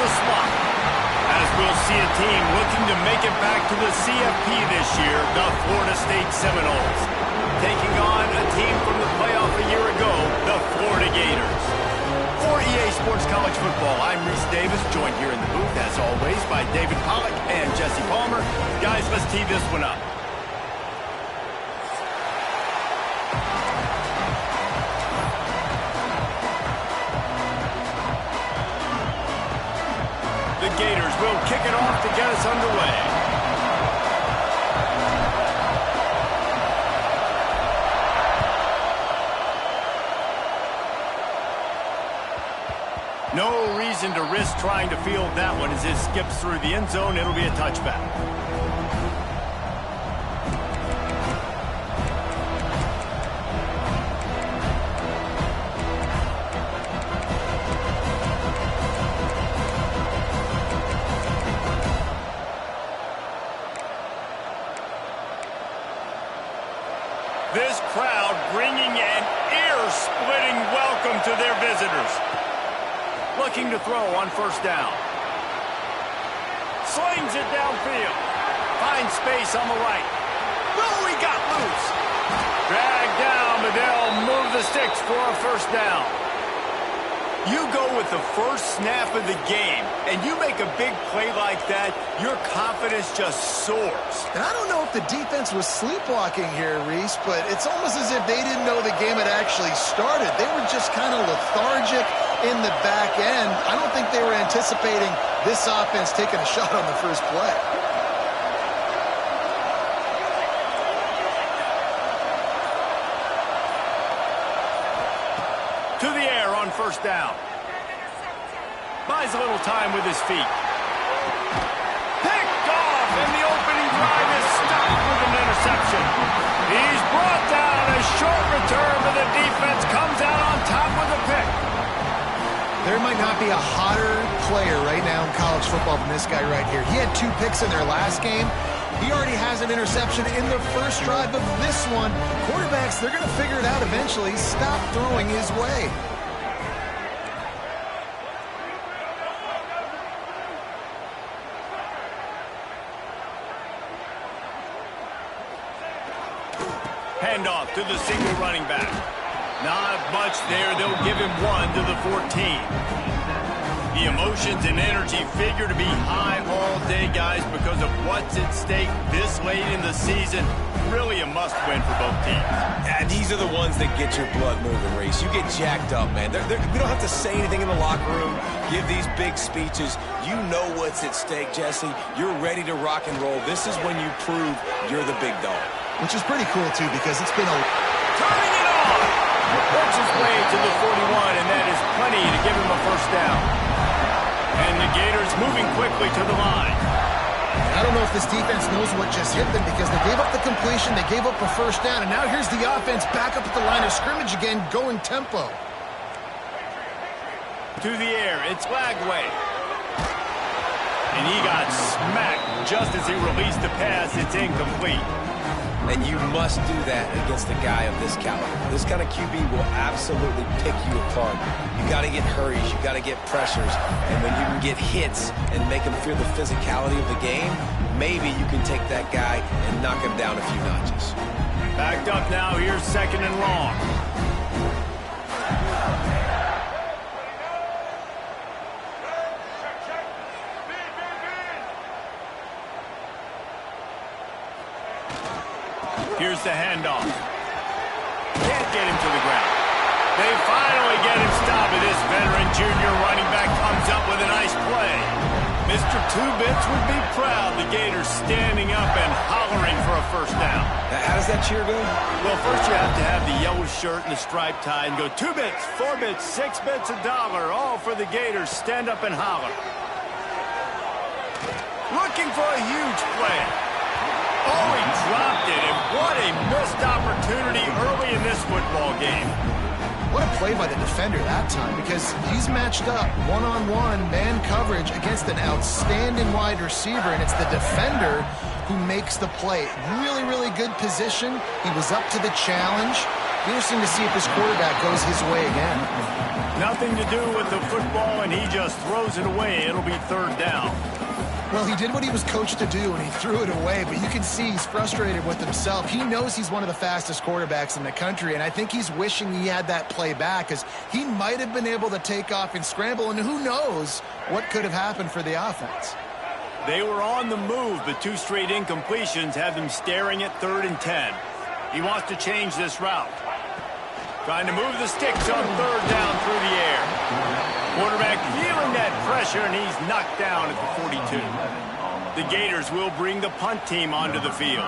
a slot. As we'll see a team looking to make it back to the CFP this year, the Florida State Seminoles. Taking on a team from the playoff a year ago, the Florida Gators. For EA Sports College Football, I'm Reese Davis, joined here in the booth, as always, by David Pollack and Jesse Palmer. Guys, let's tee this one up. The Gators will kick it off to get us underway. No reason to risk trying to field that one as it skips through the end zone. It'll be a touchback. This crowd bringing an ear-splitting welcome to their visitors. Looking to throw on first down. Slings it downfield. Finds space on the right. Oh, he got loose. Dragged down, but they'll move the sticks for a first down. You go with the first snap of the game, and you make a big play like that, your confidence just soars. And I don't know if the defense was sleepwalking here, Reese, but it's almost as if they didn't know the game had actually started. They were just kind of lethargic in the back end. I don't think they were anticipating this offense taking a shot on the first play. To the air on first down. Buys a little time with his feet. Picked off, and the opening drive is stopped with an interception. He's brought down. A short return, but the defense comes out on top with a pick. There might not be a hotter player right now in college football than this guy right here. He had 2 picks in their last game. He already has an interception in the first drive of this one. Quarterbacks, they're going to figure it out eventually. Stop throwing his way. Handoff to the single running back. Not much there. They'll give him 1 to the 14. The emotions and energy figure to be high all day, guys, because of what's at stake this late in the season. Really a must-win for both teams. Yeah, these are the ones that get your blood moving, Reese. You get jacked up, man. We don't have to say anything in the locker room, give these big speeches. You know what's at stake, Jesse. You're ready to rock and roll. This is when you prove you're the big dog. Which is pretty cool, too, because it's been a... Turning it on! Works his way to the 41, and that is plenty to give him a first down. And the Gators moving quickly to the line. I don't know if this defense knows what just hit them because they gave up the completion, they gave up a first down, and now here's the offense back up at the line of scrimmage again, going tempo. To the air, it's Lagway. And he got smacked just as he released the pass. It's incomplete. And you must do that against a guy of this caliber. This kind of QB will absolutely pick you apart. You got to get hurries, you got to get pressures, and when you can get hits and make him feel the physicality of the game, maybe you can take that guy and knock him down a few notches. Backed up now, here's 2nd and long. Here's the handoff. Can't get him to the ground. They finally get him stopped, and this veteran junior running back comes up with a nice play. Mr. Two-Bits would be proud. The Gators standing up and hollering for a first down. How does that cheer go? Well, first you have to have the yellow shirt and the striped tie and go 2 bits, 4 bits, 6 bits, $1, all for the Gators. Stand up and holler. Looking for a huge play. Oh, he dropped it, and what a missed opportunity early in this football game. What a play by the defender that time, because he's matched up one-on-one man coverage against an outstanding wide receiver, and it's the defender who makes the play. Really, really good position. He was up to the challenge. Interesting to see if this quarterback goes his way again. Nothing to do with the football, and he just throws it away. It'll be third down. Well, he did what he was coached to do, and he threw it away, but you can see he's frustrated with himself. He knows he's one of the fastest quarterbacks in the country, and I think he's wishing he had that play back, because he might have been able to take off and scramble, and who knows what could have happened for the offense. They were on the move, but 2 straight incompletions have them staring at 3rd and 10. He wants to change this route. Trying to move the sticks on 3rd down through the air. Quarterback feeling that pressure, and he's knocked down at the 42. The Gators will bring the punt team onto the field.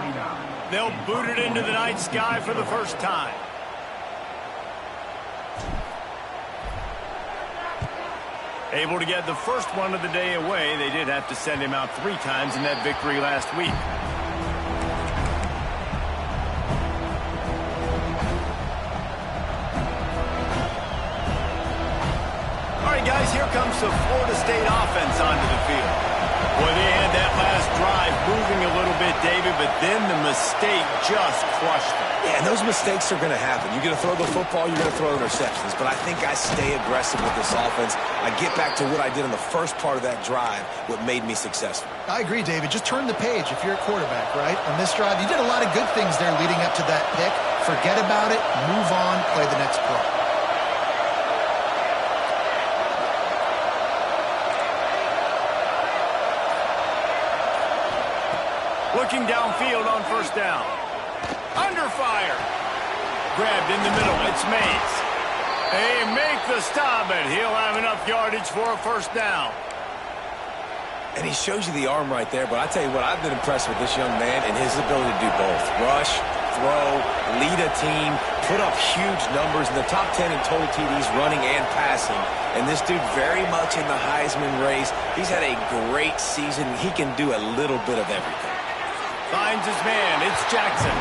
They'll boot it into the night sky for the first time. Able to get the first one of the day away. They did have to send him out 3 times in that victory last week. Guys, here comes the Florida State offense onto the field. Boy, they had that last drive moving a little bit, David, but then the mistake just crushed them. Yeah, and those mistakes are going to happen. You're going to throw the football, you're going to throw interceptions. But I think I stay aggressive with this offense. I get back to what I did in the first part of that drive, what made me successful. I agree, David. Just turn the page if you're a quarterback, right? On this drive, you did a lot of good things there leading up to that pick. Forget about it, move on, play the next play. Looking downfield on 1st down. Under fire. Grabbed in the middle. It's Mays. They make the stop, and he'll have enough yardage for a 1st down. And he shows you the arm right there, but I tell you what, I've been impressed with this young man and his ability to do both. Rush, throw, lead a team, put up huge numbers in the top 10 in total TDs running and passing. And this dude very much in the Heisman race. He's had a great season. He can do a little bit of everything. Finds his man. It's Jackson.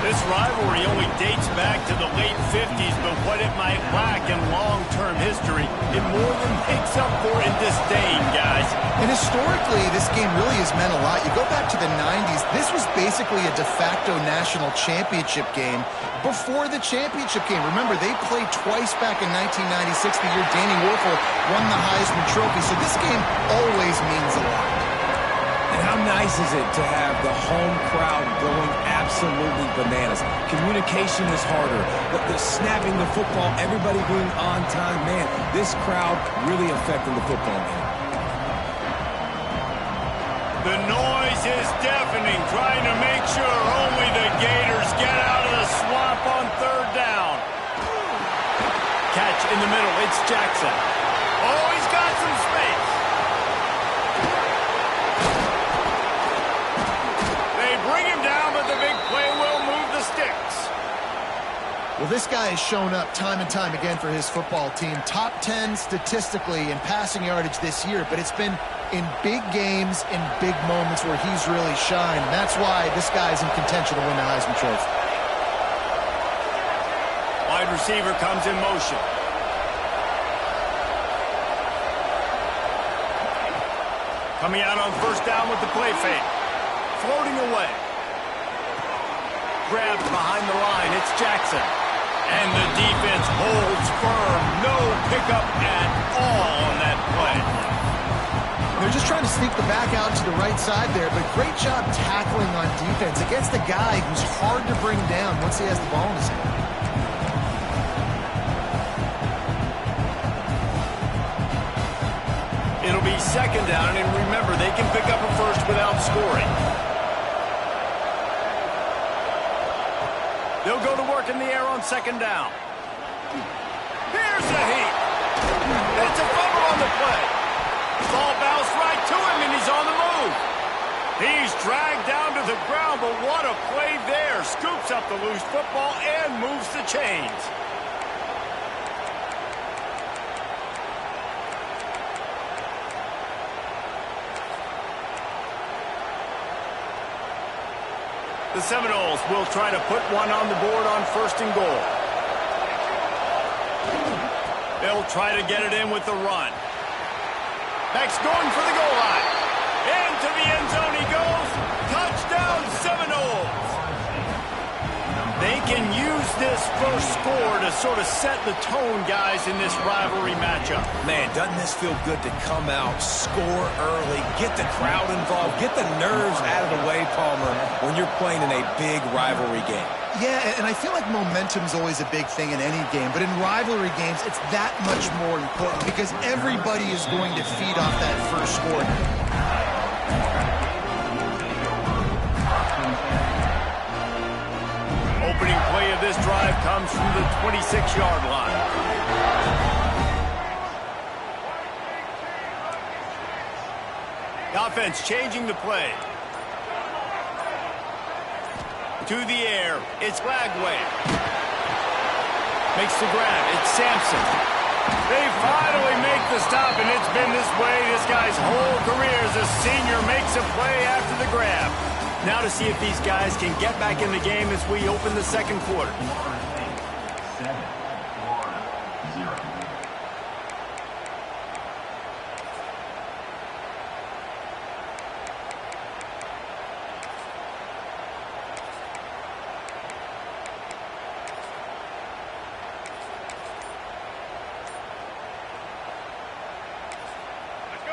This rivalry only dates back to the late 50s, but what it might lack in long-term history, it more than makes up for in disdain, guys. And historically, this game really has meant a lot. You go back to the 90s, this was basically a de facto national championship game before the championship game. Remember, they played twice back in 1996, the year Danny Werfel won the Heisman Trophy, so this game always means a lot. And how nice is it to have the home crowd going absolutely bananas? Communication is harder. The snapping the football, everybody being on time. Man, this crowd really affecting the football game. The noise is deafening, trying to make sure only the Gators get out of the swamp on 3rd down. Catch in the middle. It's Jackson. Oh, he's got some space. Bring him down, but the big play will move the sticks. Well, this guy has shown up time and time again for his football team. Top 10 statistically in passing yardage this year, but it's been in big games, in big moments where he's really shined. And that's why this guy's in contention to win the Heisman Trophy. Wide receiver comes in motion. Coming out on 1st down with the play fake. Floating away. Grabbed behind the line. It's Jackson. And the defense holds firm. No pickup at all on that play. They're just trying to sneak the back out to the right side there, but great job tackling on defense against a guy who's hard to bring down once he has the ball in his hand. It'll be 2nd down, and remember, they can pick up a 1st without scoring. They'll go to work in the air on 2nd down. Here's a heat. It's a fumble on the play. Ball bounced right to him, and he's on the move. He's dragged down to the ground, but what a play there. Scoops up the loose football and moves the chains. The Seminoles will try to put one on the board on 1st and goal. They'll try to get it in with the run. Max going for the goal line. Into the end zone he goes. Touchdown Seminoles. They can use this this first score to sort of set the tone, guys, in this rivalry matchup? Man, doesn't this feel good to come out, score early, get the crowd involved, get the nerves out of the way, Palmer, when you're playing in a big rivalry game? Yeah, and I feel like momentum's always a big thing in any game, but in rivalry games, it's that much more important because everybody is going to feed off that first score. Opening play of this drive comes from the 26-yard line. The offense changing the play. To the air, it's Lagway. Makes the grab, it's Sampson. They finally make the stop, and it's been this way this guy's whole career as a senior makes a play after the grab. Now to see if these guys can get back in the game as we open the second quarter.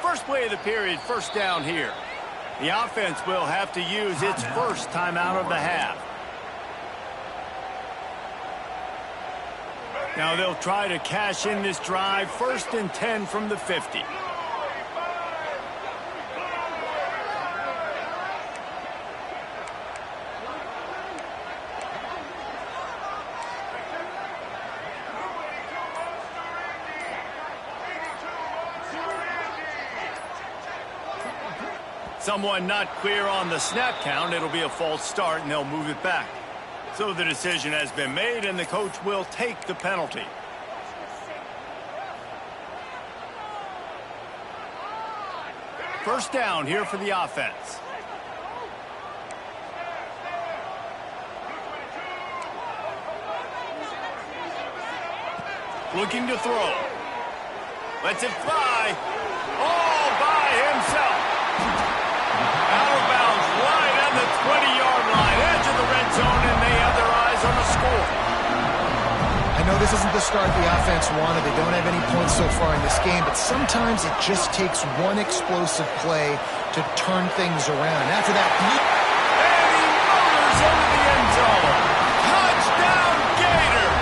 First play of the period, first down here. The offense will have to use its first timeout of the half. Now they'll try to cash in this drive, 1st and 10 from the 50. Someone not clear on the snap count. It'll be a false start, and they'll move it back. So the decision has been made, and the coach will take the penalty. First down here for the offense. Looking to throw. Lets it fly. All by himself. Out of bounds, right on the 20-yard line, edge of the red zone, and they have their eyes on the score. I know this isn't the start the offense wanted. They don't have any points so far in this game, but sometimes it just takes one explosive play to turn things around. After that, and he motors into the end zone. Touchdown, Gator!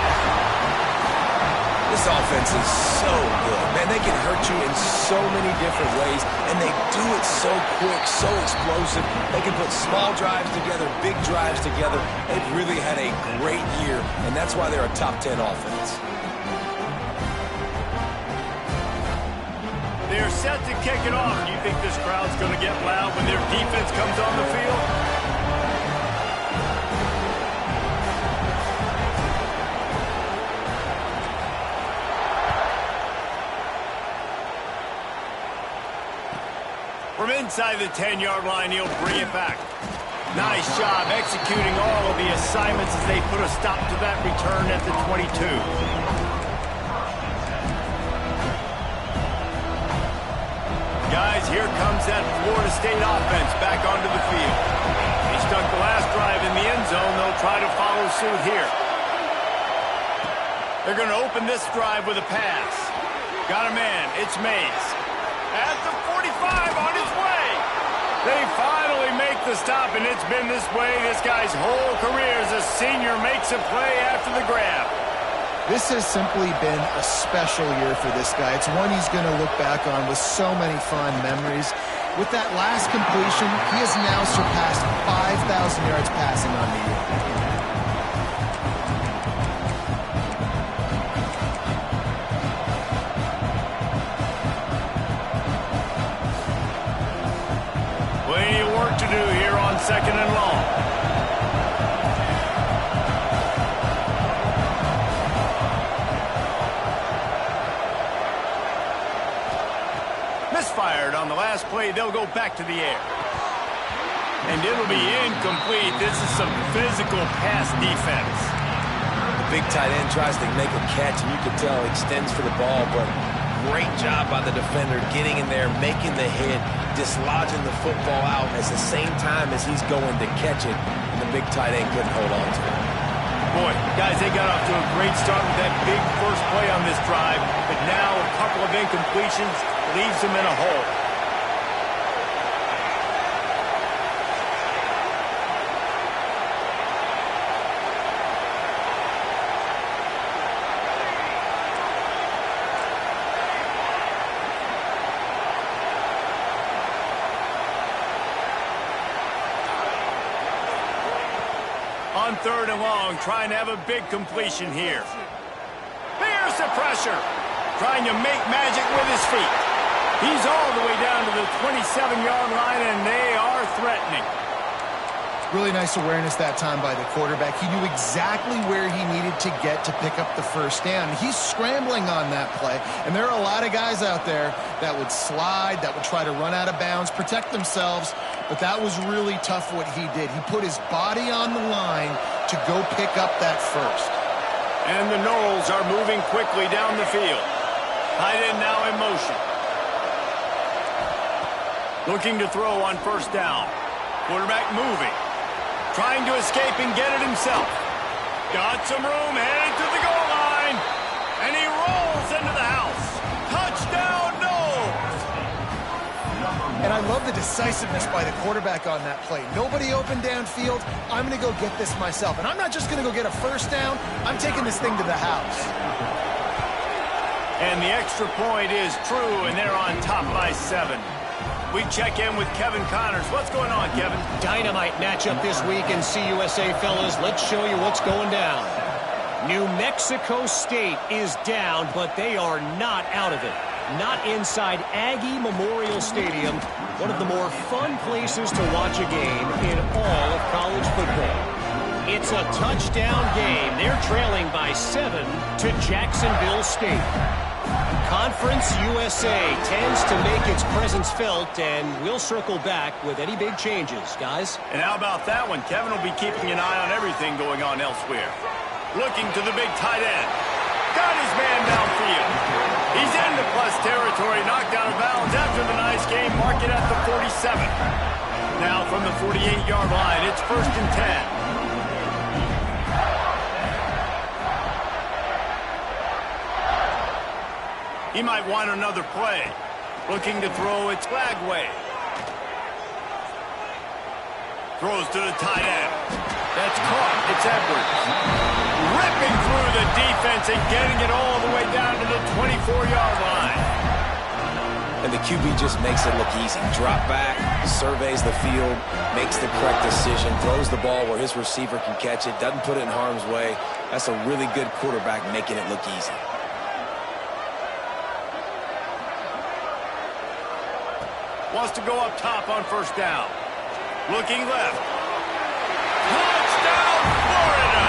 This offense is so good. Man, they can hurt you in so many different ways, and they do it so quick, so explosive. They can put small drives together, big drives together. They've really had a great year, and that's why they're a top 10 offense. They're set to kick it off. Do you think this crowd's going to get loud when their defense comes on the field? From inside the 10-yard line, he'll bring it back. Nice job executing all of the assignments as they put a stop to that return at the 22. Guys, here comes that Florida State offense back onto the field. He stuck the last drive in the end zone. They'll try to follow suit here. They're going to open this drive with a pass. Got a man. It's Mays. At the 45 on his way. They finally make the stop, and it's been this way this guy's whole career as a senior makes a play after the grab. this has simply been a special year for this guy. It's one he's going to look back on with so many fond memories. With that last completion, he has now surpassed 5,000 yards passing on the year. To do here on 2nd and long. Misfired on the last play. They'll go back to the air. And it'll be incomplete. This is some physical pass defense. The big tight end tries to make a catch, and you can tell he extends for the ball, but great job by the defender getting in there, making the hit, dislodging the football out at the same time as he's going to catch it, and the big tight end couldn't hold on to it. Boy, guys, they got off to a great start with that big first play on this drive, but now a couple of incompletions leaves them in a hole. On 3rd and long, trying to have a big completion here. Here's the pressure. Trying to make magic with his feet. He's all the way down to the 27-yard line, and they are threatening. Really nice awareness that time by the quarterback. He knew exactly where he needed to get to pick up the first down. He's scrambling on that play, and there are a lot of guys out there that would slide, that would try to run out of bounds, protect themselves, but that was really tough what he did. He put his body on the line to go pick up that first. And the Noles are moving quickly down the field. Tight end now in motion. Looking to throw on 1st down. Quarterback moving. Trying to escape and get it himself. Got some room, headed to the goal line. And he rolls into the house. Touchdown, Noles! And I love the decisiveness by the quarterback on that play. Nobody open downfield. I'm going to go get this myself. And I'm not just going to go get a first down. I'm taking this thing to the house. And the extra point is true, and they're on top by 7. We check in with Kevin Connors. What's going on, Kevin? Dynamite matchup this week in CUSA, fellas. Let's show you what's going down. New Mexico State is down, but they are not out of it. Not inside Aggie Memorial Stadium, one of the more fun places to watch a game in all of college football. It's a touchdown game. They're trailing by 7 to Jacksonville State. Conference USA tends to make its presence felt, and we'll circle back with any big changes, guys. And how about that one? Kevin will be keeping an eye on everything going on elsewhere. Looking to the big tight end. Got his man downfield. He's into plus territory, knocked out of bounds after the nice game. Mark it at the 47. Now from the 48-yard line, it's 1st and 10. He might want another play. Looking to throw, it's Flagway. Throws to the tight end. That's caught. It's Edwards. Ripping through the defense and getting it all the way down to the 24-yard line. And the QB just makes it look easy. Drop back, surveys the field, makes the correct decision, throws the ball where his receiver can catch it, doesn't put it in harm's way. That's a really good quarterback making it look easy. Wants to go up top on 1st down. Looking left. Touchdown, Florida!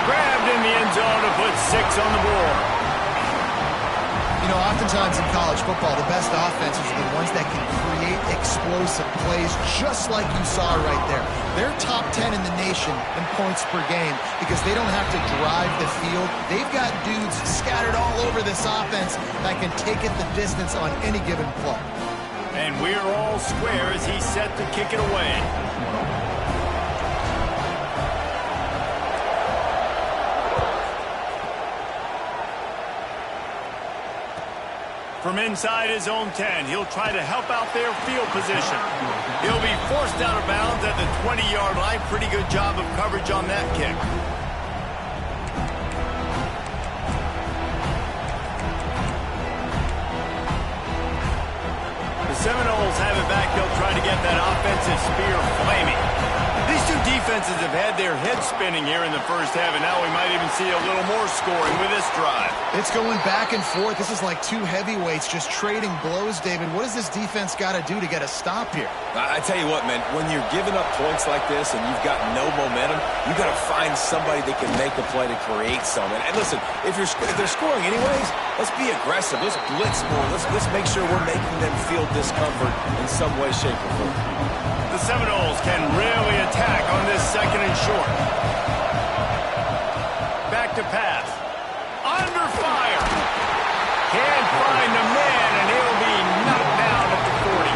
Grabbed in the end zone to put 6 on the board. You know, oftentimes in college football, the best offenses are the ones that can create explosive plays, just like you saw right there. They're top 10 in the nation in points per game because they don't have to drive the field. They've got dudes scattered all over this offense that can take it the distance on any given play. And we're all square as he's set to kick it away. From inside his own 10, he'll try to help out their field position. He'll be forced out of bounds at the 20-yard line. Pretty good job of coverage on that kick. Seminoles have it back. They'll try to get that offensive spear flaming. These two defenses have had their heads spinning here in the first half, and now we might even see a little more scoring with this drive. It's going back and forth. This is like two heavyweights just trading blows, David. What does this defense got to do to get a stop here? I tell you what, man, when you're giving up points like this and you've got no momentum, you got to find somebody that can make a play to create something. And listen, if they're scoring anyways, let's be aggressive. Let's blitz more. Let's make sure we're making them feel discomfort in some way, shape, or form. The Seminoles can really attack on this 2nd and short. Back to pass. Under fire. Can't find the man, and he'll be knocked down at the 40.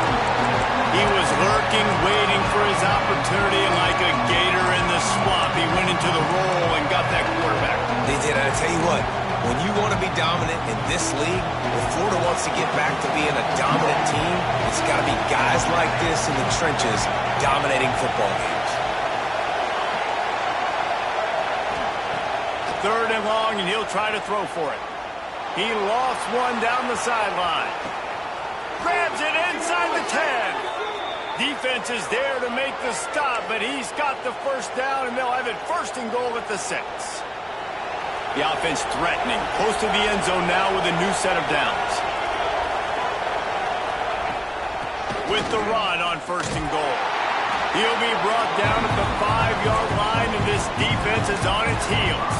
He was hurt looking, waiting for his opportunity, and like a gator in the swamp, he went into the roll and got that quarterback. They did. I tell you what, when you want to be dominant in this league, if Florida wants to get back to being a dominant team, it's got to be guys like this in the trenches dominating football games. 3rd and long, and he'll try to throw for it. He lost one down the sideline. Grabs it inside the 10. Defense is there to make the stop, but he's got the first down, and they'll have it 1st and goal at the 6. The offense threatening, close to the end zone now with a new set of downs. With the run on 1st and goal. He'll be brought down at the 5-yard line, and this defense is on its heels.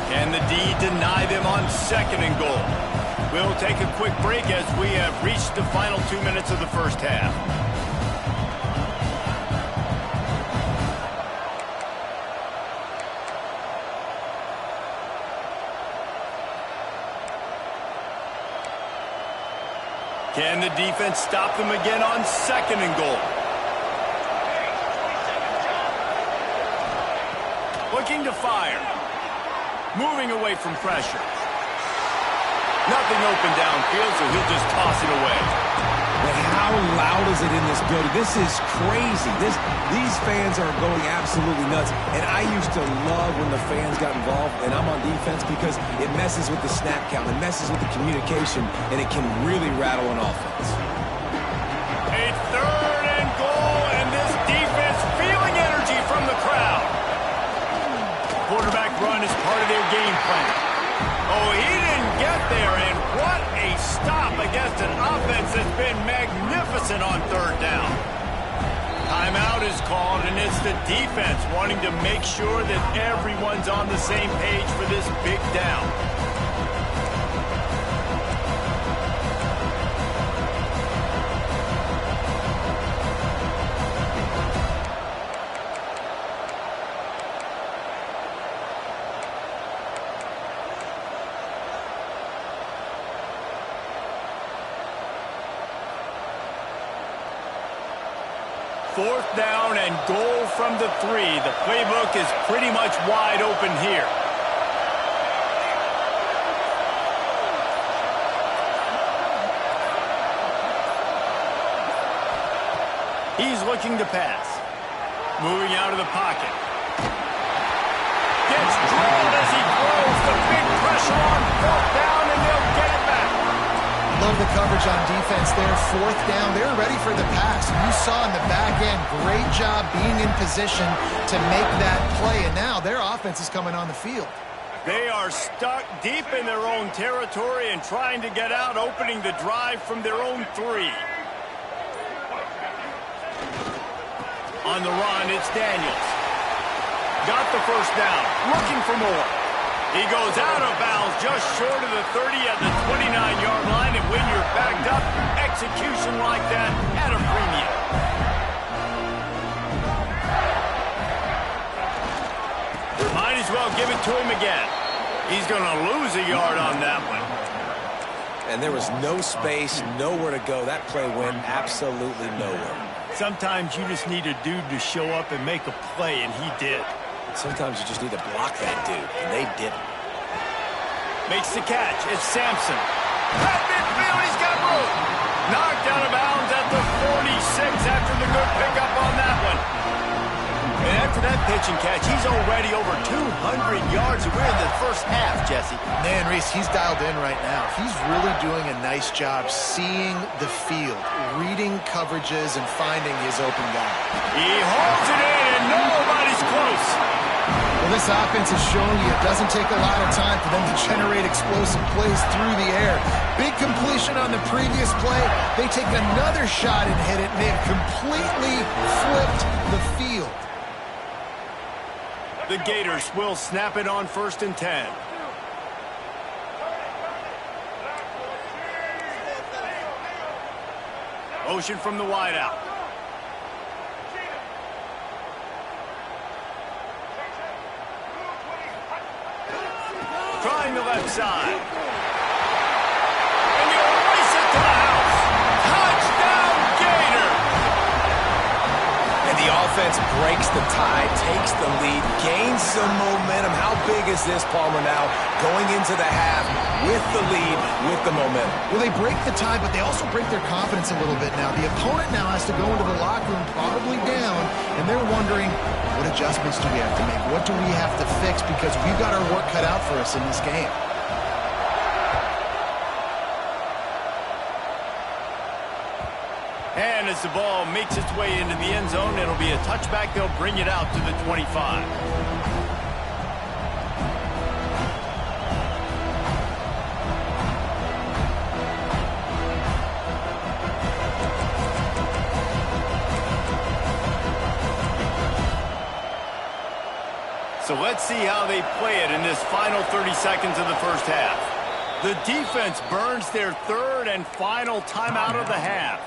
Can the D deny them on 2nd and goal? We'll take a quick break as we have reached the final 2 minutes of the first half. Can the defense stop them again on 2nd and goal? Looking to fire. Moving away from pressure. Nothing open downfield, so he'll just toss it away. But how loud is it in this building? This is crazy. These fans are going absolutely nuts. And I used to love when the fans got involved, and I'm on defense because it messes with the snap count, it messes with the communication, and it can really rattle an offense. A 3rd and goal, and this defense feeling energy from the crowd. Quarterback run is part of their game plan. Oh, he didn't get there, and what a stop against an offense that's been magnificent on 3rd down. Timeout is called, and it's the defense wanting to make sure that everyone's on the same page for this big down. Fourth down and goal from the 3. The playbook is pretty much wide open here. He's looking to pass. Moving out of the pocket. Gets drilled as he throws. The big pressure on 4th down, and they'll get it back. Love the coverage on defense there. 4th down. They're ready for the pass. You saw in the back end, great job being in position to make that play. And now their offense is coming on the field. They are stuck deep in their own territory and trying to get out, opening the drive from their own 3. On the run, it's Daniels. Got the first down. Looking for more. He goes out of bounds just short of the 30 at the 29-yard line, and when you're backed up, execution like that at a premium. Might as well give it to him again. He's going to lose a yard on that one. And there was no space, nowhere to go. That play went absolutely nowhere. Sometimes you just need a dude to show up and make a play, and he did. Sometimes you just need to block that dude, and they didn't. Makes the catch. It's Sampson. At midfield, he's got room. Knocked out of bounds at the 46 after the good pickup on that one. And after that pitch and catch, he's already over 200 yards. We're in the first half, Jesse. Man, Reese, he's dialed in right now. He's really doing a nice job seeing the field, reading coverages, and finding his open guy. He holds it in, and nobody's close. Well, this offense has shown you it doesn't take a lot of time for them to generate explosive plays through the air. Big completion on the previous play. They take another shot and hit it, and they've completely flipped the field. The Gators will snap it on 1st and 10. Motion from the wideout. trying the left side. And he'll race it to the house. Touchdown, Gators! And the offense breaks the tie, takes the lead, gains some momentum. How big is this, Palmer, now? Going into the half with the lead, with the momentum. Well, they break the tie, but they also break their confidence a little bit now. The opponent now has to go into the locker room probably down, and they're wondering, what adjustments do we have to make? What do we have to fix? Because we've got our work cut out for us in this game. And as the ball makes its way into the end zone, it'll be a touchback. They'll bring it out to the 25. So let's see how they play it in this final 30 seconds of the first half. The defense burns their third and final timeout of the half.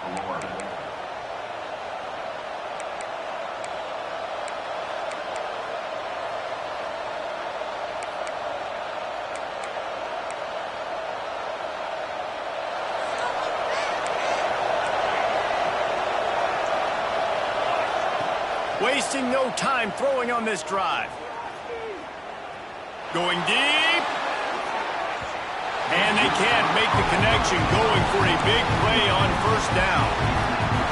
Wasting no time throwing on this drive. Going deep. And they can't make the connection, going for a big play on first down.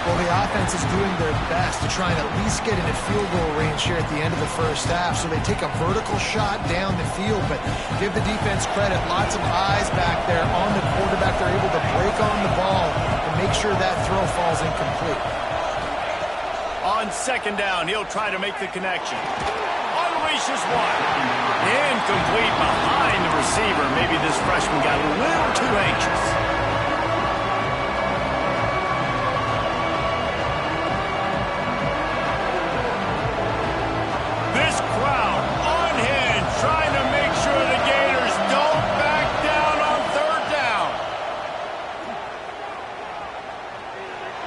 Well, the offense is doing their best to try and at least get into field goal range here at the end of the first half. So they take a vertical shot down the field, but give the defense credit. Lots of eyes back there on the quarterback. They're able to break on the ball and make sure that throw falls incomplete. On second down, he'll try to make the connection. Unleashes one. Incomplete behind the receiver. Maybe this freshman got a little too anxious. This crowd unhinged, trying to make sure the Gators don't back down on third down.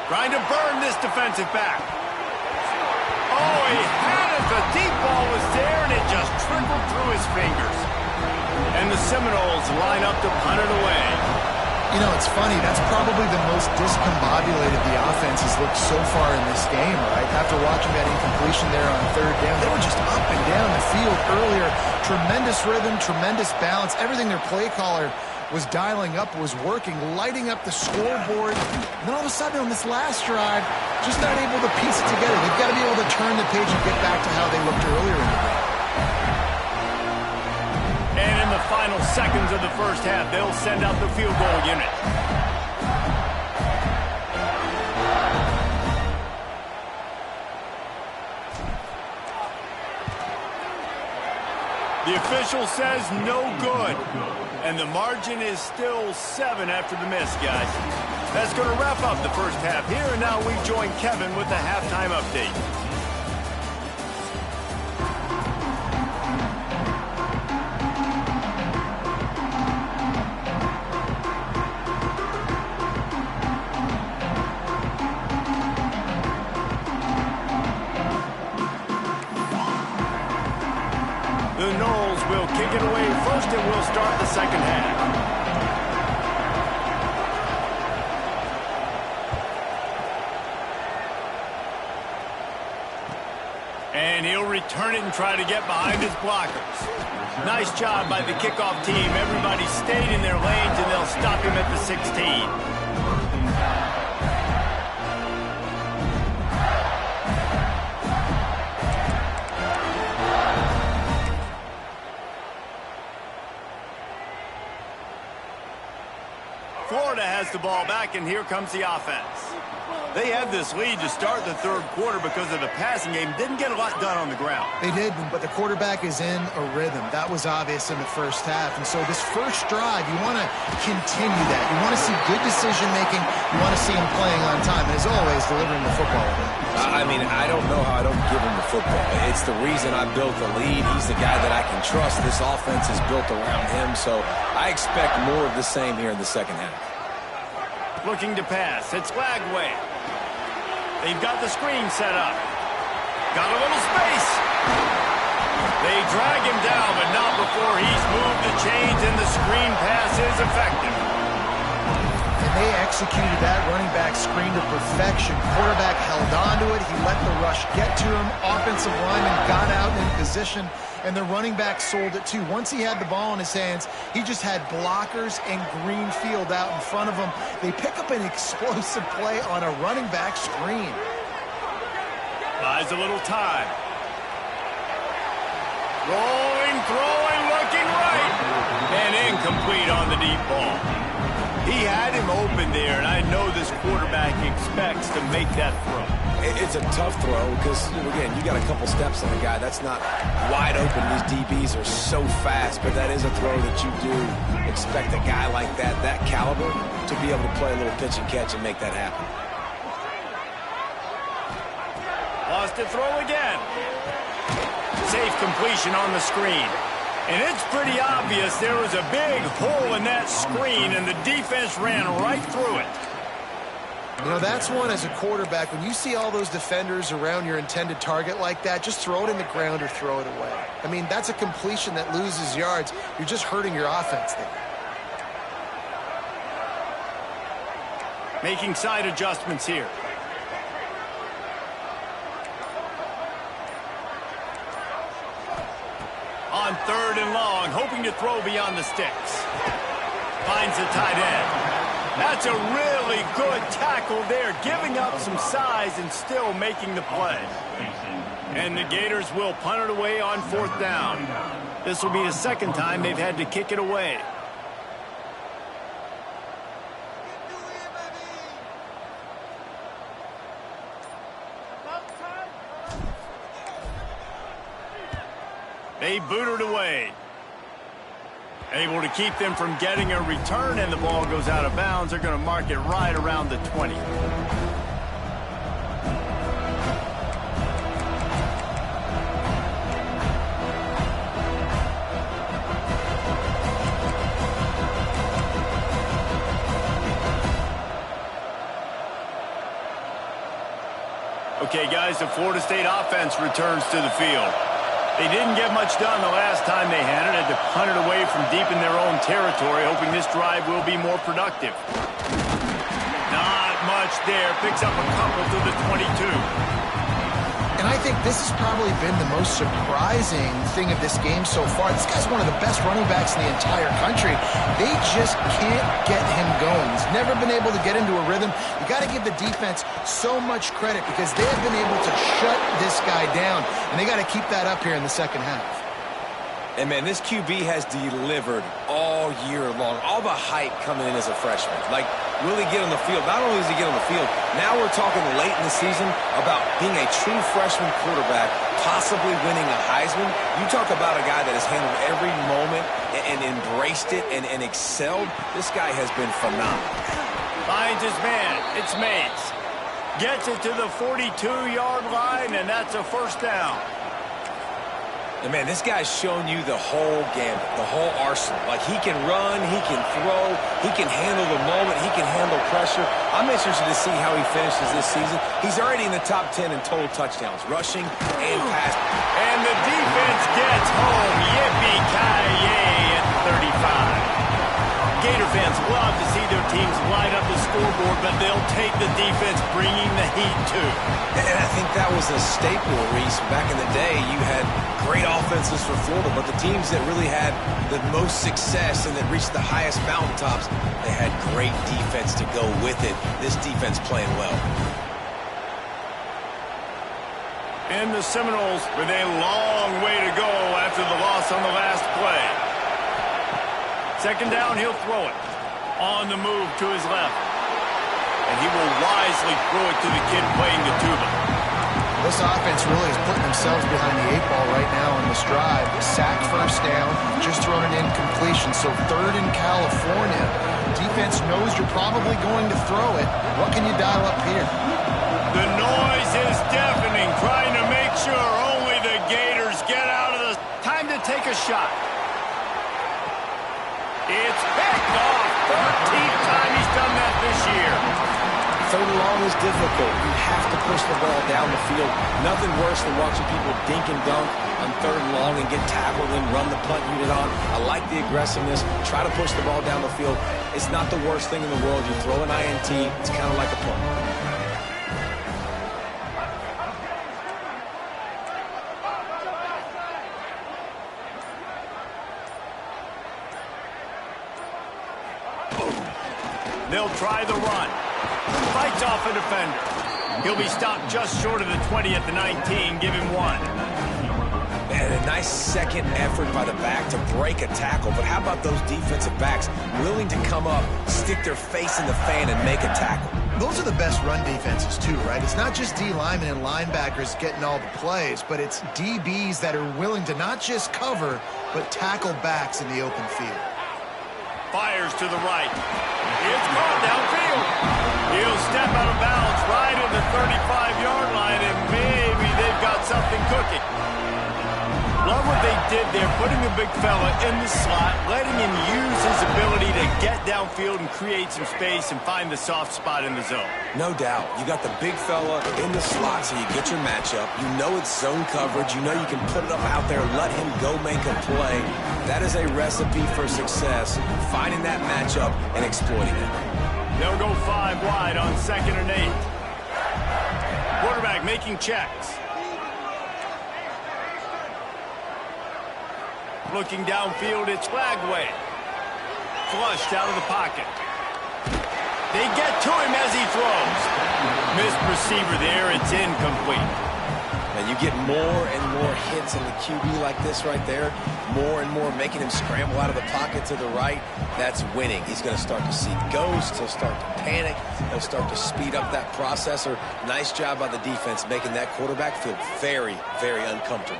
Trying to burn this defensive back. Oh, he had it. The deep ball was there, and it just trickled through his fingers. And the Seminoles line up to punt it away. You know, it's funny. That's probably the most discombobulated the offense has looked so far in this game, right? After watching that incompletion there on third down, they were just up and down the field earlier. Tremendous rhythm, tremendous balance. Everything their play caller was dialing up was working, lighting up the scoreboard. And then all of a sudden on this last drive, just not able to piece it together. They've got to be able to turn the page and get back to how they looked earlier in the game. And in the final seconds of the first half, they'll send out the field goal unit. The official says no good. And the margin is still 7 after the miss, guys. That's going to wrap up the first half here, and now we join Kevin with the halftime update. The Noles will kick it away first, and we'll start the second half. And he'll return it and try to get behind his blockers. Nice job by the kickoff team. Everybody stayed in their lanes, and they'll stop him at the 16. Florida has the ball back, and here comes the offense. They had this lead to start the third quarter because of the passing game. Didn't get a lot done on the ground. They did, but the quarterback is in a rhythm. That was obvious in the first half. And so this first drive, you want to continue that. You want to see good decision-making. You want to see him playing on time. And as always, delivering the football. I mean, I don't know how I don't give him the football. It's the reason I built the lead. He's the guy that I can trust. This offense is built around him. So I expect more of the same here in the second half. Looking to pass. It's Lagway. They've got the screen set up. Got a little space. They drag him down, but not before he's moved the chains, and the screen pass is effective. And they executed that running back screen to perfection. Quarterback held on to it. He let the rush get to him. Offensive lineman got out in position, and the running back sold it too. Once he had the ball in his hands, he just had blockers and green field out in front of him. They pick up an explosive play on a running back screen. Buys a little time. Rolling, throwing, looking right. And incomplete on the deep ball. He had him open there, and I know this quarterback expects to make that throw. It's a tough throw because, again, you got a couple steps on the guy. That's not wide open. These DBs are so fast, but that is a throw that you do expect a guy like that caliber, to be able to play a little pitch and catch and make that happen. Lost to throw again. Safe completion on the screen. And it's pretty obvious there was a big hole in that screen, and the defense ran right through it. You know, that's one as a quarterback. When you see all those defenders around your intended target like that, just throw it in the ground or throw it away. I mean, that's a completion that loses yards. You're just hurting your offense there. Making side adjustments here. On 3rd and long, hoping to throw beyond the sticks. Finds the tight end. That's a really good tackle there, giving up some size and still making the play. And the Gators will punt it away on 4th down. This will be the second time they've had to kick it away. They boot it away. Able to keep them from getting a return, and the ball goes out of bounds. They're going to mark it right around the 20. Okay, guys, the Florida State offense returns to the field. They didn't get much done the last time they had it. Had to punt it away from deep in their own territory, hoping this drive will be more productive. Not much there. Picks up a couple to the 22. And I think this has probably been the most surprising thing of this game so far. This guy's one of the best running backs in the entire country. They just can't get him going. He's never been able to get into a rhythm. You got to give the defense so much credit because they have been able to shut this guy down. And they got to keep that up here in the second half. And, man, this QB has delivered all year long. All the hype coming in as a freshman. Like, will he get on the field? Not only does he get on the field, now we're talking late in the season about being a true freshman quarterback, possibly winning a Heisman. You talk about a guy that has handled every moment and embraced it and excelled. This guy has been phenomenal. Finds his man. It's Mays. Gets it to the 42-yard line, and that's a 1st down. And, man, this guy's shown you the whole gambit, the whole arsenal. Like, he can run, he can throw, he can handle the moment, he can handle pressure. I'm interested to see how he finishes this season. He's already in the top 10 in total touchdowns, rushing and passing. And the defense gets home. Yippee-ki-yay at 35. Gator fans love to see their teams light up the scoreboard, but they'll take the defense bringing the heat, too. And I think that was a staple, Reese. Back in the day, you had great offenses for Florida, but the teams that really had the most success and that reached the highest mountaintops, they had great defense to go with it. This defense playing well. And the Seminoles with a long way to go after the loss on the last play. 2nd down, he'll throw it. On the move to his left. And he will wisely throw it to the kid playing the tuba. This offense really is putting themselves behind the 8 ball right now on this drive. Sack 1st down, just thrown an incompletion. So 3rd in California. Defense knows you're probably going to throw it. What can you dial up here? The noise is deafening, trying to make sure only the Gators get out of the... Time to take a shot. It's picked off. 13th time he's done that this year. third and long is difficult. You have to push the ball down the field. Nothing worse than watching people dink and dunk on third and long and get tackled and run the punt unit on. I like the aggressiveness. Try to push the ball down the field. It's not the worst thing in the world. You throw an INT, it's kind of like a punt. They'll try the run. Fights off a defender. He'll be stopped just short of the 20 at the 19. Give him 1. And a nice second effort by the back to break a tackle. But how about those defensive backs willing to come up, stick their face in the fan, and make a tackle? Those are the best run defenses, too, right? It's not just D linemen and linebackers getting all the plays, but it's DBs that are willing to not just cover, but tackle backs in the open field. Fires to the right. It's caught downfield. He'll step out of bounds right at the 35-yard line, and maybe they've got something cooking. Love what they did there, putting the big fella in the slot, letting him use his ability to get downfield and create some space and find the soft spot in the zone. No doubt. You got the big fella in the slot, so you get your matchup. You know it's zone coverage. You know you can put it up out there, let him go make a play. That is a recipe for success, finding that matchup and exploiting it. They'll go 5 wide on 2nd and 8. Quarterback making checks. Looking downfield, it's Flagway. Flushed out of the pocket. They get to him as he throws. Missed receiver there, it's incomplete. And you get more and more hits on the QB like this right there. More and more making him scramble out of the pocket to the right. That's winning. He's going to start to see ghosts. He'll start to panic. He'll start to speed up that processor. Nice job by the defense making that quarterback feel very, very uncomfortable.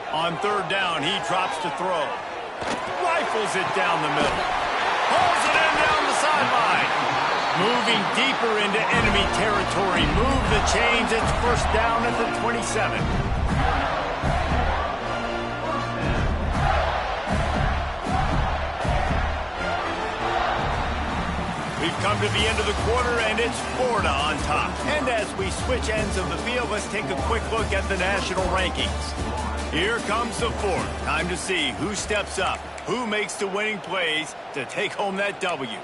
On 3rd down, he drops to throw. Rifles it down the middle. Pulls it in down the sideline. Moving deeper into enemy territory. Move the chains. It's 1st down at the 27. We've come to the end of the quarter, and it's Florida on top. And as we switch ends of the field, let's take a quick look at the national rankings. Here comes the 4th. Time to see who steps up, who makes the winning plays to take home that W.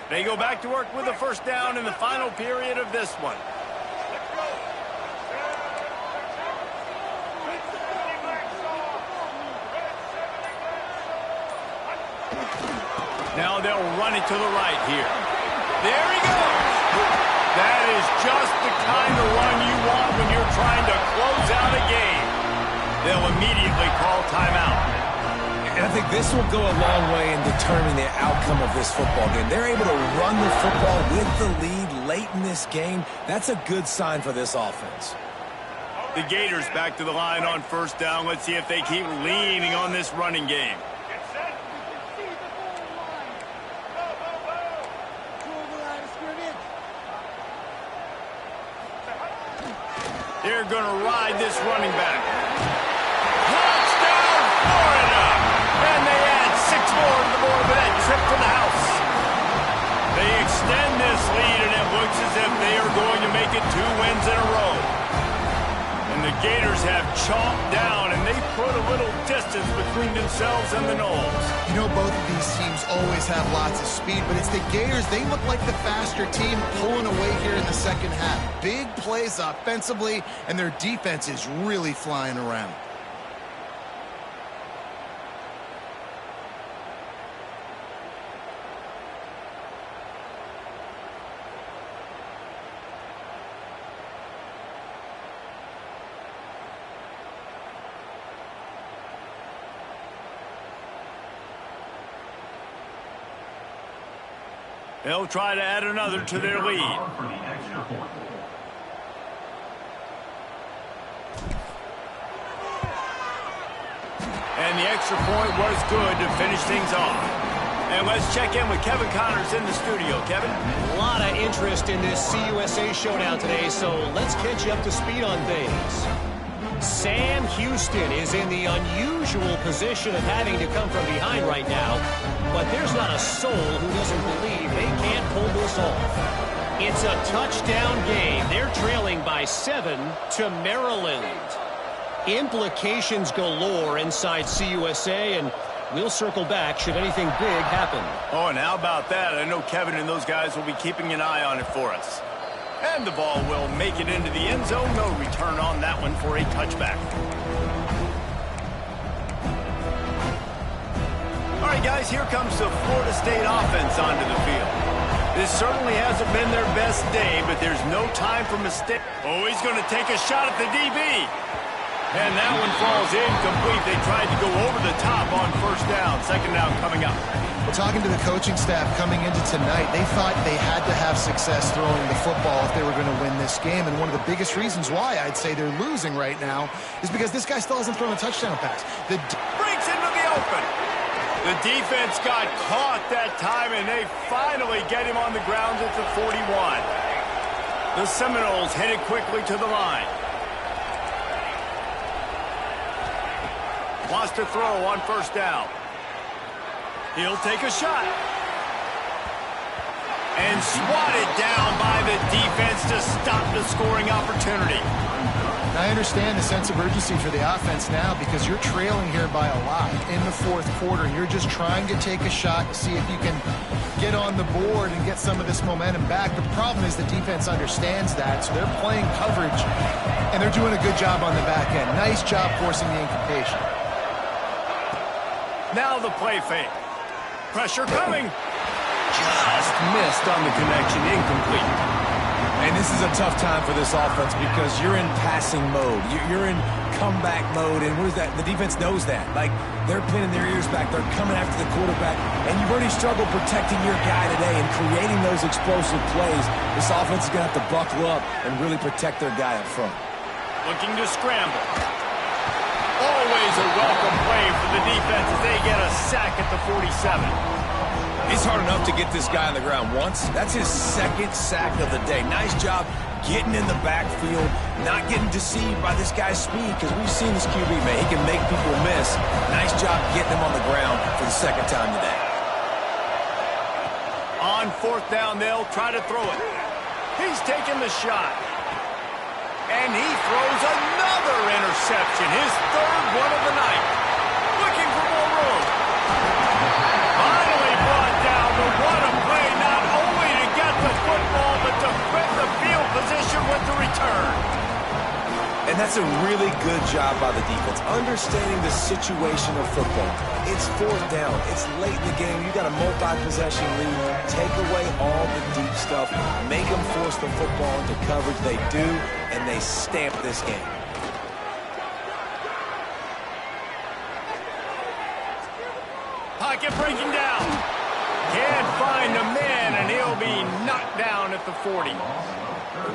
They go back to work with the 1st down in the final period of this one. Now they'll run it to the right here. There he goes. That is just the kind of run you want when you're trying to close out a game. They'll immediately call timeout. And I think this will go a long way in determining the outcome of this football game. They're able to run the football with the lead late in this game. That's a good sign for this offense. The Gators back to the line on 1st down. Let's see if they keep leaning on this running game. They're going to ride this running back. Touchdown, Florida! And they add 6 more to the board with that trip to the house. They extend this lead, and it looks as if they are going to make it 2 wins in a row. And the Gators have chomped down, and they put a little distance between themselves and the Noles. You know, both of these teams always have lots of speed, but it's the Gators. They look like the faster team pulling away here in the 2nd half. Big plays offensively, and their defense is really flying around. They'll try to add another to their lead. And the extra point was good to finish things off. And let's check in with Kevin Connors in the studio. Kevin? A lot of interest in this CUSA showdown today, so let's catch you up to speed on things. Sam Houston is in the unusual position of having to come from behind right now, but there's not a soul who doesn't believe they can't pull this off. It's a touchdown game. They're trailing by 7 to Maryland. Implications galore inside CUSA, and we'll circle back should anything big happen. Oh, and how about that? I know Kevin and those guys will be keeping an eye on it for us. And the ball will make it into the end zone. No return on that one for a touchback. All right, guys, here comes the Florida State offense onto the field. This certainly hasn't been their best day, but there's no time for mistake. Oh, he's going to take a shot at the DB. And that one falls incomplete. They tried to go over the top on first down. Second down coming up. Well, talking to the coaching staff coming into tonight, they thought they had to have success throwing the football if they were going to win this game. And one of the biggest reasons why I'd say they're losing right now is because this guy still hasn't thrown a touchdown pass. Breaks into the open. The defense got caught that time, and they finally get him on the ground at the 41. The Seminoles headed quickly to the line. Wants to throw on first down. He'll take a shot. And swatted down by the defense to stop the scoring opportunity. I understand the sense of urgency for the offense now because you're trailing here by a lot in the fourth quarter. You're just trying to take a shot to see if you can get on the board and get some of this momentum back. The problem is the defense understands that, so they're playing coverage, and they're doing a good job on the back end. Nice job forcing the incompletion. Now the play fake. Pressure coming. Just missed on the connection. Incomplete. And this is a tough time for this offense because you're in passing mode. You're in comeback mode. And what is that? The defense knows that. Like, they're pinning their ears back. They're coming after the quarterback. And you've already struggled protecting your guy today and creating those explosive plays. This offense is going to have to buckle up and really protect their guy up front. Looking to scramble. Always a welcome play for the defense as they get a sack at the 47. It's hard enough to get this guy on the ground once. That's his second sack of the day. Nice job getting in the backfield, not getting deceived by this guy's speed, because we've seen this QB, man. He can make people miss. Nice job getting him on the ground for the second time today. On fourth down, they'll try to throw it. He's taking the shot. And he throws another interception, his third one of the night. Looking for more room. Finally brought down, but what a play, not only to get the football, but to flip the field position with the return. And that's a really good job by the defense, understanding the situation of football. It's fourth down. It's late in the game. You got a multi-possession lead. Take away all the deep stuff. Make them force the football into coverage. They do, and they stamp this game. Pocket breaking down. Can't find a man, and he'll be knocked down at the 40.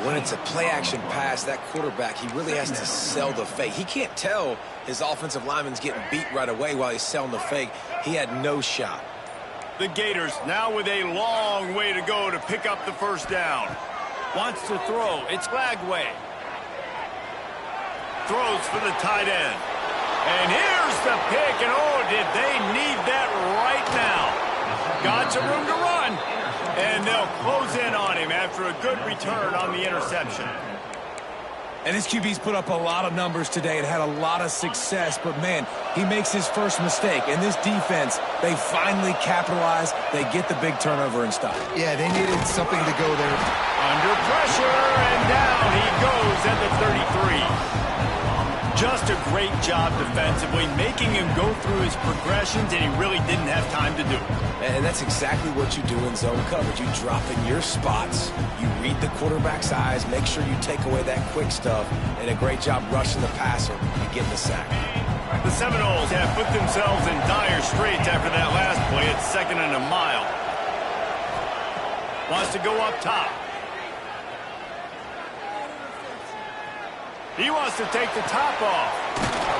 When it's a play-action pass, that quarterback, he really has to sell the fake. He can't tell his offensive lineman's getting beat right away while he's selling the fake. He had no shot. The Gators now with a long way to go to pick up the first down. Wants to throw. It's Lagway. Throws for the tight end. And here's the pick, and oh, did they need that right now. Got some room to run. And they'll close in on him after a good return on the interception. And this QB's put up a lot of numbers today and had a lot of success, but man, he makes his first mistake. And this defense, they finally capitalize. They get the big turnover and stop. Yeah, they needed something to go there. Under pressure, and down he goes at the 33. Just a great job defensively, making him go through his progressions, and he really didn't have time to do it. And that's exactly what you do in zone coverage. You drop in your spots, you read the quarterback's eyes, make sure you take away that quick stuff, and a great job rushing the passer and getting the sack. The Seminoles have put themselves in dire straits after that last play. It's 2nd and a mile. Wants to go up top. He wants to take the top off.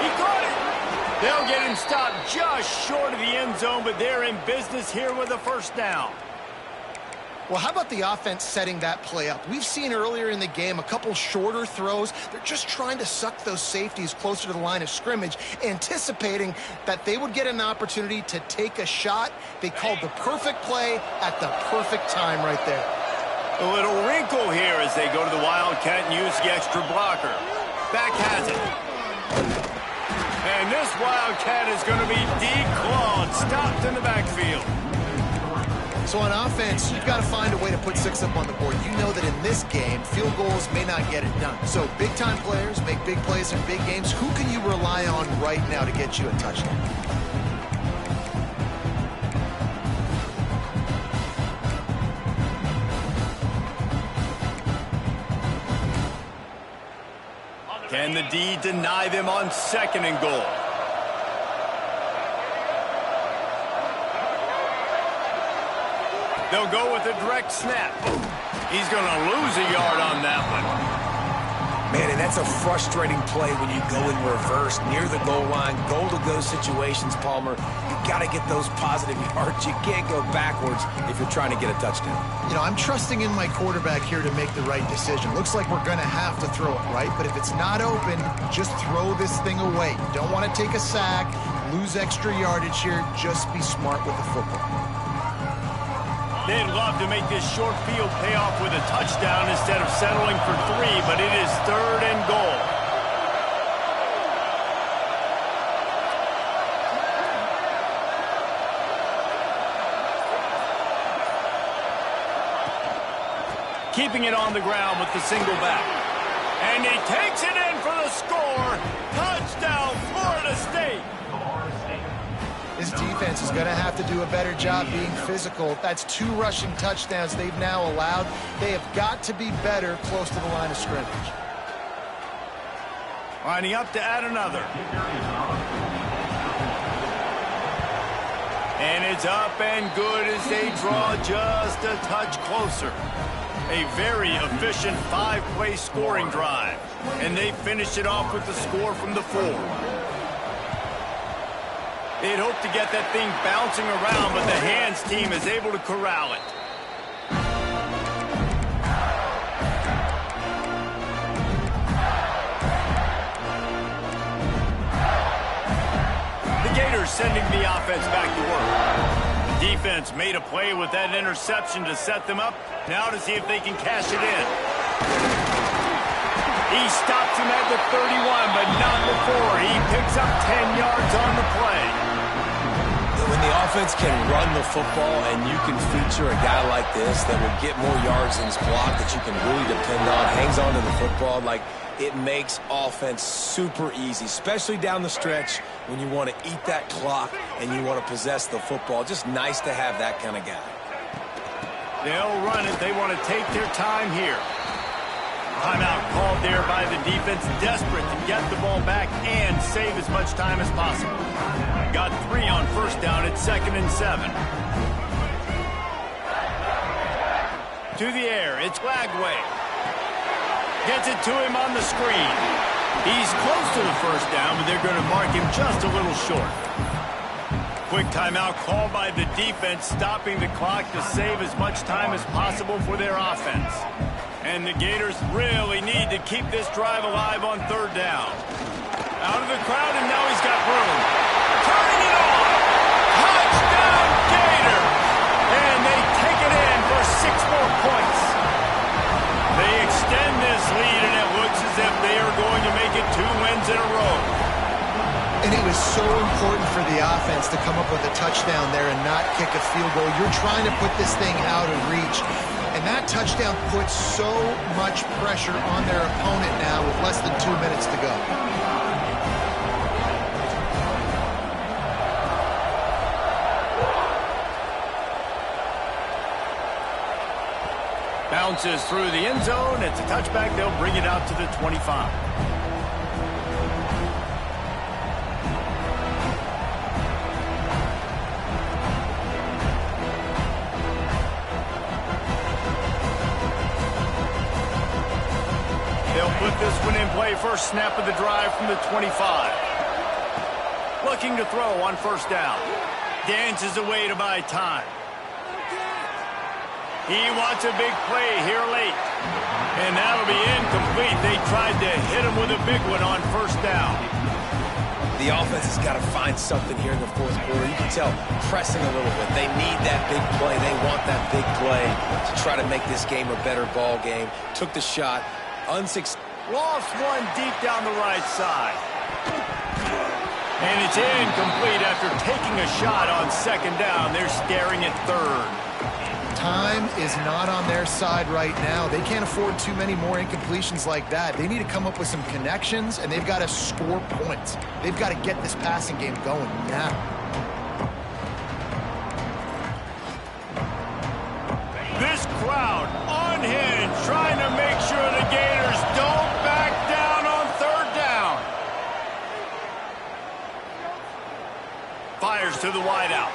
He caught it. They'll get him stopped just short of the end zone, but they're in business here with a first down. Well, how about the offense setting that play up? We've seen earlier in the game a couple shorter throws. They're just trying to suck those safeties closer to the line of scrimmage, anticipating that they would get an opportunity to take a shot. They called the perfect play at the perfect time right there. A little wrinkle here as they go to the Wildcat and use the extra blocker. Back has it. And this Wildcat is going to be declawed, stopped in the backfield. So on offense, you've got to find a way to put 6 up on the board. You know that in this game, field goals may not get it done. So big-time players make big plays in big games. Who can you rely on right now to get you a touchdown? Can the D deny them on 2nd and goal? They'll go with a direct snap. He's going to lose a yard on that one. Man, and that's a frustrating play when you go in reverse near the goal line, goal-to-go situations, Palmer. You got to get those positive yards. You can't go backwards if you're trying to get a touchdown. You know, I'm trusting in my quarterback here to make the right decision. Looks like we're going to have to throw it, right? But if it's not open, just throw this thing away. You don't want to take a sack, lose extra yardage here. Just be smart with the football. They'd love to make this short field pay off with a touchdown instead of settling for 3, but it is 3rd and goal. Keeping it on the ground with the single back. And he takes it in for the score. Touchdown, Florida State. This defense is going to have to do a better job being physical. That's 2 rushing touchdowns they've now allowed. They have got to be better close to the line of scrimmage. Lining up to add another. And it's up and good as they draw just a touch closer. A very efficient 5-play scoring drive. And they finish it off with the score from the 4. They'd hope to get that thing bouncing around, but the hands team is able to corral it. The Gators sending the offense back to work. The defense made a play with that interception to set them up. Now to see if they can cash it in. He stops him at the 31, but not before. He picks up 10 yards on the play. When the offense can run the football and you can feature a guy like this that will get more yards in his block that you can really depend on, hangs on to the football, like it makes offense super easy, especially down the stretch when you want to eat that clock and you want to possess the football. Just nice to have that kind of guy. They'll run it. They want to take their time here. Timeout called there by the defense, desperate to get the ball back and save as much time as possible. Got 3 on 1st down at 2nd and 7. To the air, it's Lagway. Gets it to him on the screen. He's close to the 1st down, but they're going to mark him just a little short. Quick timeout called by the defense, stopping the clock to save as much time as possible for their offense. And the Gators really need to keep this drive alive on 3rd down. Out of the crowd, and now he's got room. Turning it on! Touchdown, Gator! And they take it in for 6 more points. They extend this lead, and it looks as if they are going to make it 2 wins in a row. And it was so important for the offense to come up with a touchdown there and not kick a field goal. You're trying to put this thing out of reach. And that touchdown puts so much pressure on their opponent now with less than 2 minutes to go. Bounces through the end zone. It's a touchback. They'll bring it out to the 25. They'll put this one in play. First snap of the drive from the 25. Looking to throw on 1st down. Dances away to buy time. He wants a big play here late. And that'll be incomplete. They tried to hit him with a big one on first down. The offense has got to find something here in the fourth quarter. You can tell pressing a little bit. They need that big play. They want that big play to try to make this game a better ball game. Took the shot. Unsuccessful. Lost one deep down the right side. And it's incomplete after taking a shot on second down. They're staring at third. Time is not on their side right now. They can't afford too many more incompletions like that. They need to come up with some connections, and they've got to score points. They've got to get this passing game going now. This crowd unhinged, trying to make sure the Gators don't back down on third down. Fires to the wideout.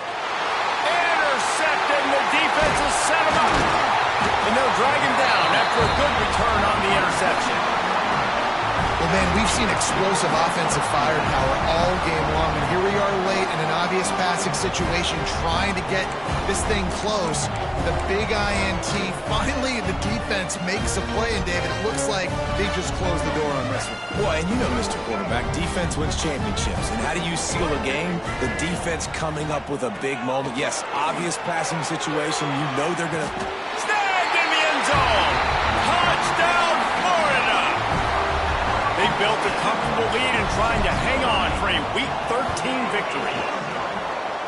Intercepted, and the defense has set him up. And they'll drag him down after a good return on the interception. Well, man, we've seen explosive offensive firepower all game long, and here we are late in an obvious passing situation trying to get this thing close. The big INT, finally the defense makes a play, and David, it looks like they just closed the door on this one. Boy, and you know, Mr. Quarterback, defense wins championships. And how do you seal a game? The defense coming up with a big moment. Yes, obvious passing situation. You know they're going to... Snagged in the end zone. Touchdown, Florida. They built a comfortable lead and trying to hang on for a Week 13 victory.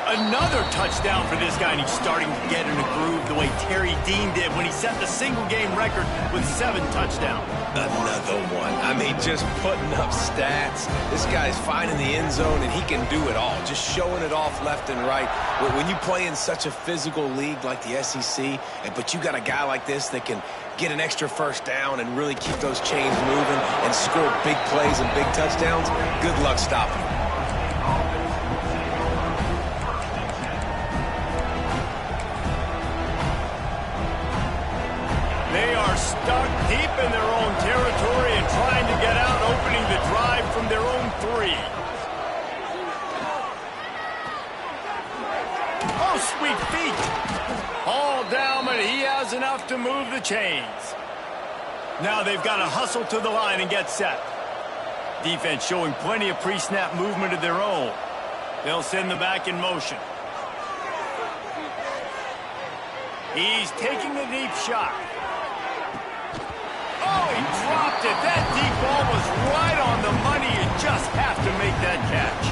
Another touchdown for this guy, and he's starting to get in a groove the way Terry Dean did when he set the single-game record with 7 touchdowns. Another one. I mean, just putting up stats. This guy's finding the end zone, and he can do it all. Just showing it off left and right. When you play in such a physical league like the SEC, but you got a guy like this that can get an extra first down and really keep those chains moving and score big plays and big touchdowns, good luck stopping him. They are stuck deep in their own territory and trying to get out, opening the drive from their own 3. Oh, sweet feet. All down, but he has enough to move the chains. Now they've got to hustle to the line and get set. Defense showing plenty of pre-snap movement of their own. They'll send the back in motion. He's taking a deep shot. Oh, he dropped it. That deep ball was right on the money. You just have to make that catch.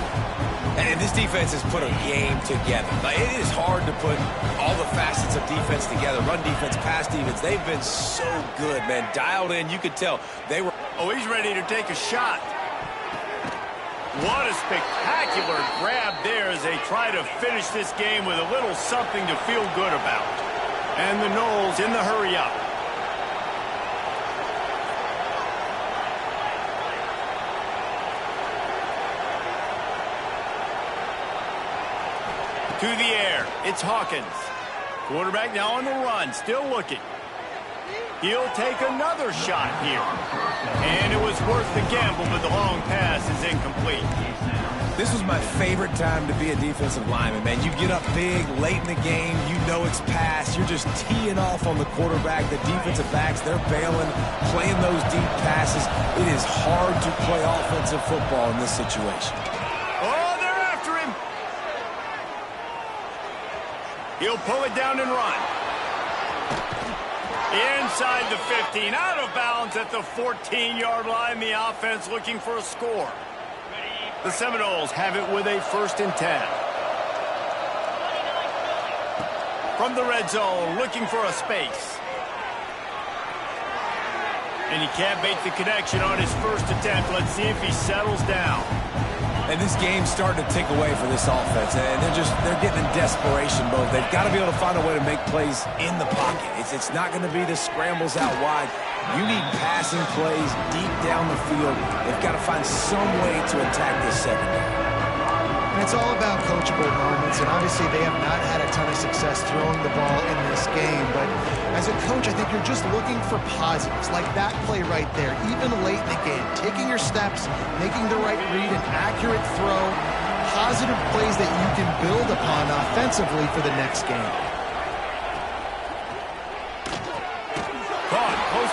And this defense has put a game together. Like, it is hard to put all the facets of defense together. Run defense, pass defense. They've been so good, man. Dialed in. You could tell they were... Oh, he's ready to take a shot. What a spectacular grab there as they try to finish this game with a little something to feel good about. And the Noles in the hurry up. To the air, it's Hawkins. Quarterback now on the run, still looking. He'll take another shot here. And it was worth the gamble, but the long pass is incomplete. This was my favorite time to be a defensive lineman, man. You get up big, late in the game, you know it's past. You're just teeing off on the quarterback. The defensive backs, they're bailing, playing those deep passes. It is hard to play offensive football in this situation. Oh, they're after him. He'll pull it down and run. Inside the 15, out of bounds at the 14-yard line. The offense looking for a score. The Seminoles have it with a 1st and 10. From the red zone, looking for a space. And he can't make the connection on his first attempt. Let's see if he settles down. And this game's starting to tick away for this offense, and they're getting in desperation mode. They've got to be able to find a way to make plays in the pocket. It's not going to be the scrambles out wide. You need passing plays deep down the field. They've got to find some way to attack this secondary. And it's all about coachable moments, and obviously they have not had a ton of success throwing the ball in this game. But as a coach, I think you're just looking for positives, like that play right there, even late in the game. Taking your steps, making the right read, an accurate throw, positive plays that you can build upon offensively for the next game.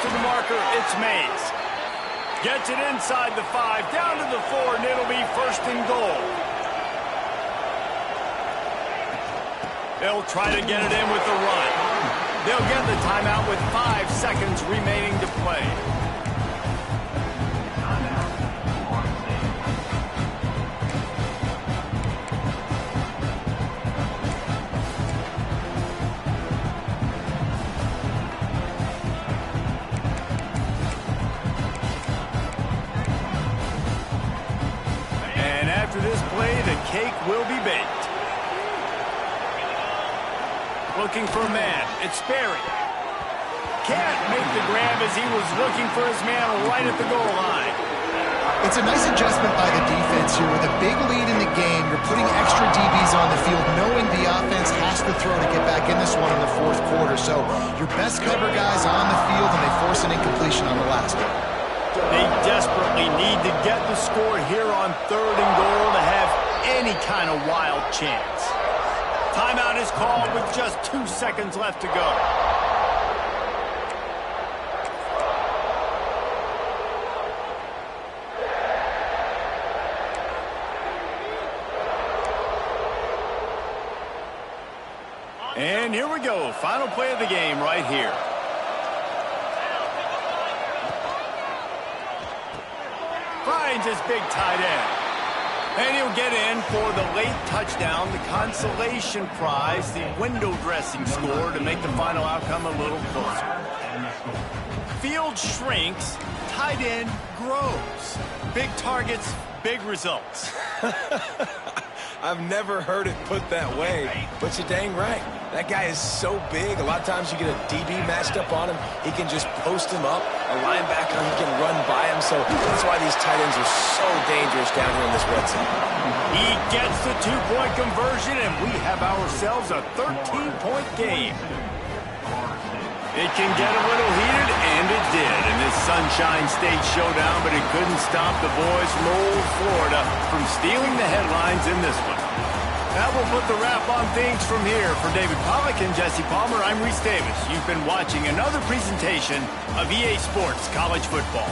to the marker. It's Mays. Gets it inside the 5, down to the 4, and it'll be first and goal. They'll try to get it in with the run. They'll get the timeout with 5 seconds remaining to play. And after this play, the cake will be baked. Looking for a man. It's Sperry. Can't make the grab as he was looking for his man right at the goal line. It's a nice adjustment by the defense here. With a big lead in the game, you're putting extra DBs on the field, knowing the offense has to throw to get back in this one in the fourth quarter. So your best cover guys on the field, and they force an incompletion on the last one. They desperately need to get the score here on 3rd and goal to have any kind of wild chance. Timeout is called with just 2 seconds left to go. And here we go. Final play of the game right here. Finds his big tight end. And he'll get in for the late touchdown, the consolation prize, the window dressing score to make the final outcome a little closer. Field shrinks, tight end grows. Big targets, big results. I've never heard it put that way, but you're dang right. That guy is so big. A lot of times you get a DB matched up on him. He can just post him up. A linebacker, he can run by him. So that's why these tight ends are so dangerous down here in this red zone. He gets the 2-point conversion, and we have ourselves a 13-point game. It can get a little heated, and it did in this Sunshine State showdown, but it couldn't stop the boys from old Florida from stealing the headlines in this one. That will put the wrap on things from here. For David Pollack and Jesse Palmer, I'm Reese Davis. You've been watching another presentation of EA Sports College Football.